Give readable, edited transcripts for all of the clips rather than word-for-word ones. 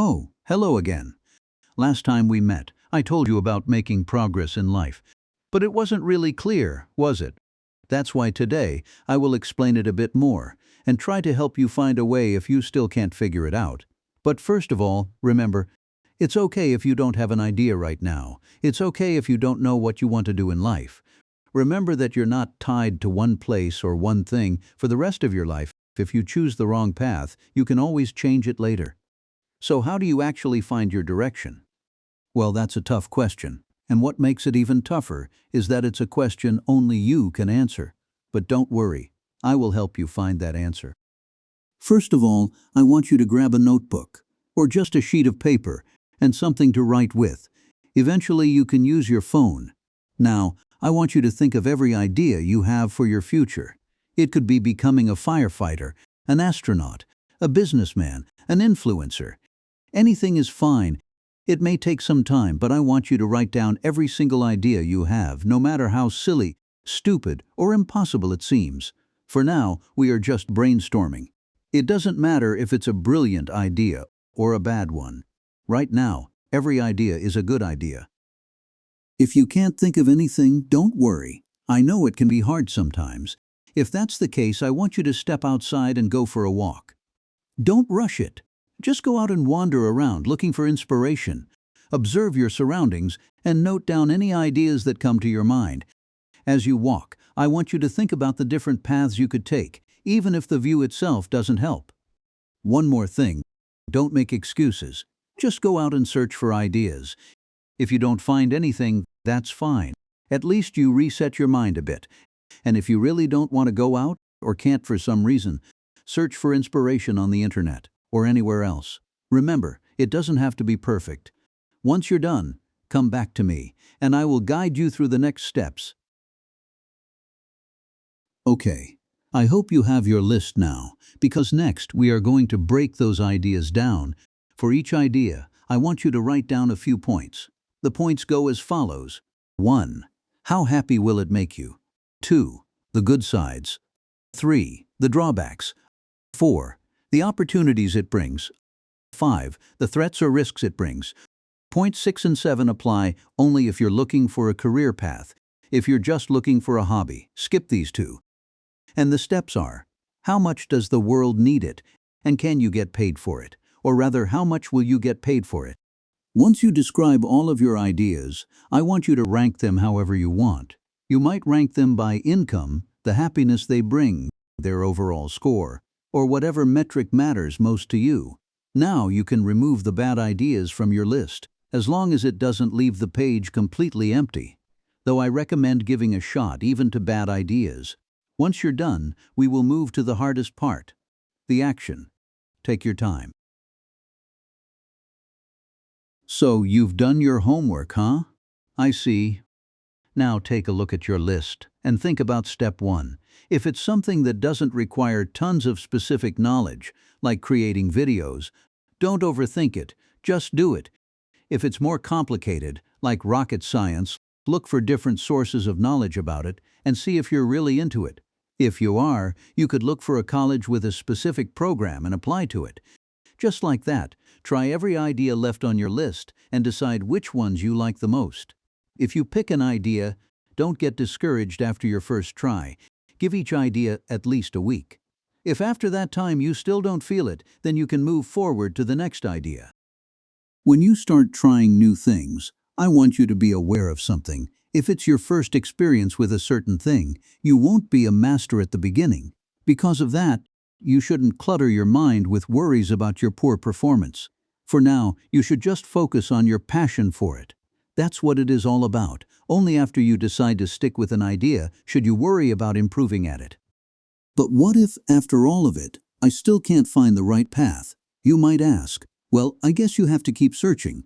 Oh, hello again. Last time we met, I told you about making progress in life. But it wasn't really clear, was it? That's why today I will explain it a bit more and try to help you find a way if you still can't figure it out. But first of all, remember, it's okay if you don't have an idea right now. It's okay if you don't know what you want to do in life. Remember that you're not tied to one place or one thing for the rest of your life. If you choose the wrong path, you can always change it later. So how do you actually find your direction? Well, that's a tough question. And what makes it even tougher is that it's a question only you can answer. But don't worry, I will help you find that answer. First of all, I want you to grab a notebook, or just a sheet of paper, and something to write with. Eventually, you can use your phone. Now, I want you to think of every idea you have for your future. It could be becoming a firefighter, an astronaut, a businessman, an influencer. Anything is fine. It may take some time, but I want you to write down every single idea you have, no matter how silly, stupid, or impossible it seems. For now, we are just brainstorming. It doesn't matter if it's a brilliant idea or a bad one. Right now, every idea is a good idea. If you can't think of anything, don't worry. I know it can be hard sometimes. If that's the case, I want you to step outside and go for a walk. Don't rush it. Just go out and wander around looking for inspiration. Observe your surroundings and note down any ideas that come to your mind. As you walk, I want you to think about the different paths you could take, even if the view itself doesn't help. One more thing, don't make excuses. Just go out and search for ideas. If you don't find anything, that's fine. At least you reset your mind a bit. And if you really don't want to go out, or can't for some reason, search for inspiration on the internet or anywhere else. Remember, it doesn't have to be perfect. Once you're done, come back to me, and I will guide you through the next steps. Okay, I hope you have your list now, because next we are going to break those ideas down. For each idea, I want you to write down a few points. The points go as follows. 1. How happy will it make you? 2. The good sides. 3. The drawbacks. 4. The opportunities it brings. 5. The threats or risks it brings. Points 6 and 7 apply only if you're looking for a career path. If you're just looking for a hobby, skip these two. And the steps are, how much does the world need it? And can you get paid for it? Or rather, how much will you get paid for it? Once you describe all of your ideas, I want you to rank them however you want. You might rank them by income, the happiness they bring, their overall score, or whatever metric matters most to you. Now you can remove the bad ideas from your list, as long as it doesn't leave the page completely empty. Though I recommend giving a shot even to bad ideas. Once you're done, we will move to the hardest part, the action. Take your time. So you've done your homework, huh? I see. Now take a look at your list and think about step 1. If it's something that doesn't require tons of specific knowledge, like creating videos, don't overthink it, just do it. If it's more complicated, like rocket science, look for different sources of knowledge about it and see if you're really into it. If you are, you could look for a college with a specific program and apply to it. Just like that, try every idea left on your list and decide which ones you like the most. If you pick an idea, don't get discouraged after your first try. Give each idea at least a week. If after that time you still don't feel it, then you can move forward to the next idea. When you start trying new things, I want you to be aware of something. If it's your first experience with a certain thing, you won't be a master at the beginning. Because of that, you shouldn't clutter your mind with worries about your poor performance. For now, you should just focus on your passion for it. That's what it is all about. Only after you decide to stick with an idea should you worry about improving at it. But what if, after all of it, I still can't find the right path? You might ask. Well, I guess you have to keep searching.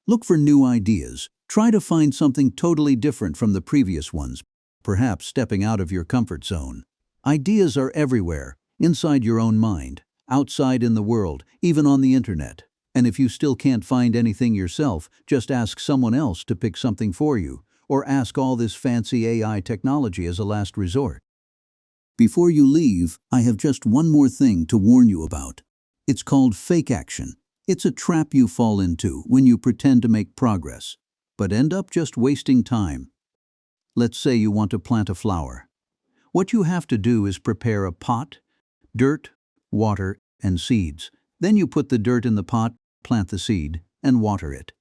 Look for new ideas. Try to find something totally different from the previous ones, perhaps stepping out of your comfort zone. Ideas are everywhere, inside your own mind, outside in the world, even on the internet. And if you still can't find anything yourself, just ask someone else to pick something for you, or ask all this fancy AI technology as a last resort. Before you leave, I have just one more thing to warn you about. It's called fake action. It's a trap you fall into when you pretend to make progress, but end up just wasting time. Let's say you want to plant a flower. What you have to do is prepare a pot, dirt, water, and seeds. Then you put the dirt in the pot, plant the seed, and water it.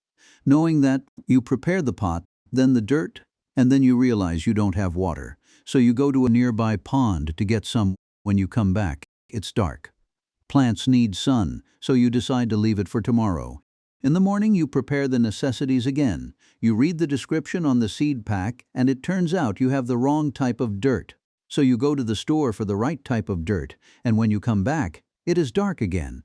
Knowing that, you prepare the pot, then the dirt, and then you realize you don't have water. So you go to a nearby pond to get some. When you come back, it's dark. Plants need sun, so you decide to leave it for tomorrow. In the morning, you prepare the necessities again. You read the description on the seed pack, and it turns out you have the wrong type of dirt. So you go to the store for the right type of dirt, and when you come back, it is dark again.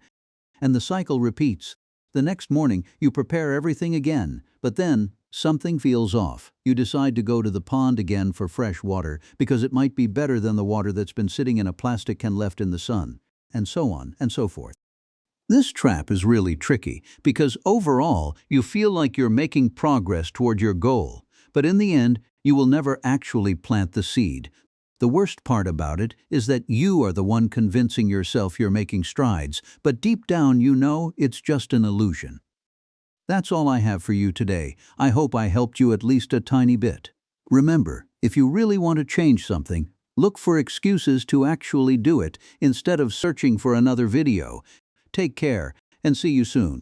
And the cycle repeats. The next morning, you prepare everything again, but then something feels off. You decide to go to the pond again for fresh water because it might be better than the water that's been sitting in a plastic can left in the sun, and so on and so forth. This trap is really tricky because overall you feel like you're making progress toward your goal, but in the end you will never actually plant the seed. The worst part about it is that you are the one convincing yourself you're making strides, but deep down you know it's just an illusion. That's all I have for you today. I hope I helped you at least a tiny bit. Remember, if you really want to change something, look for excuses to actually do it instead of searching for another video. Take care, and see you soon.